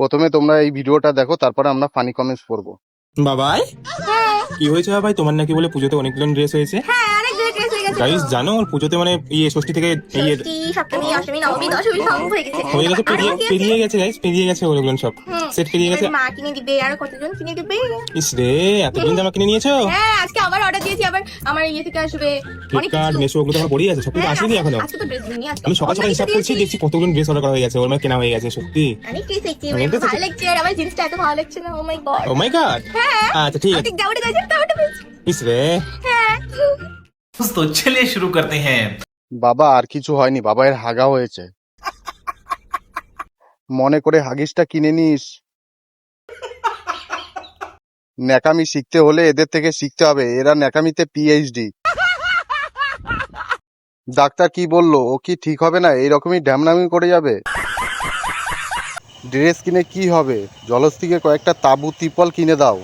প্রথমে তোমরা এই ভিডিওটা দেখো, তারপরে আমরা ফানি কমেন্টস পড়বো। বাবাই কি হয়েছে বাবাই? তোমার নাকি বলে পুজোতে অনেকগুলো ড্রেস হয়েছে। হ্যাঁ, অনেক ড্রেস হয়ে গেছে। গাইস জানো ওর পুজোতে মানে ষষ্ঠী থেকে ষষ্ঠী, সপ্তমী, অষ্টমী, নবমী, দশমী সব হয়ে গেছে। হয়ে গেছে, আর বাকি আছে। পেরিয়ে গেছে গাইস, পেরিয়ে গেছে ওগুলো সব সেট পেরিয়ে গেছে। এবার মা কিনে দিবে, আর কতজন কিনে দিবে। ইস রে, এতদিন জামা কিনে নিয়েছো? হ্যাঁ, আজকে আবার অর্ডার দিয়েছি, আবার আমার ইয়ে থেকে আসবে অনেক ফ্লিপকার্ট, কিছু। মেশো ওগুলো তো আমার পড়েই আছে, সব কিছু হ্যাঁ, আসেনি এখনো। আজকে তো ড্রেস দিইনি, আজকে আমি সকাল সকাল অনেক হিসাব কিছু করছি, দিয়েছি। দেখছি কতগুলো ড্রেস অর্ডার করা হয়ে গেছে, ওর মানে কেনা হয়ে গেছে সত্যি। অনেক ড্রেস হয়েছে, অনেক dress ভালো লাগছে, আর আমার জিনিসটা এত ভালো লাগছে না। ও মাই গড। ও মাই গড। হ্যাঁ, আচ্ছা ঠিক আছে। ঠিক জামাটা গেছে, জামাটা পেয়েছি। ইস রে। হ্যাঁ। तो चलिए शुरू करते हैं। বাবা আর কিছু হয়নি, বাবাইয়ের হাগা হয়েছে। মনে করে হাগিসটা কিনে নিস। ন্যাকামি শিখতে হলে এদের থেকে শিখতে হবে, এরা ন্যাকামিতে পিএইচডি। ডাক্তার কি বললো? ও কি ঠিক হবে না? এইরকমই ড্যামনামি করে যাবে? ড্রেস কিনে কি হবে? জলস্থিকে কয়েকটা তাঁবু তিরপল কিনে দাও।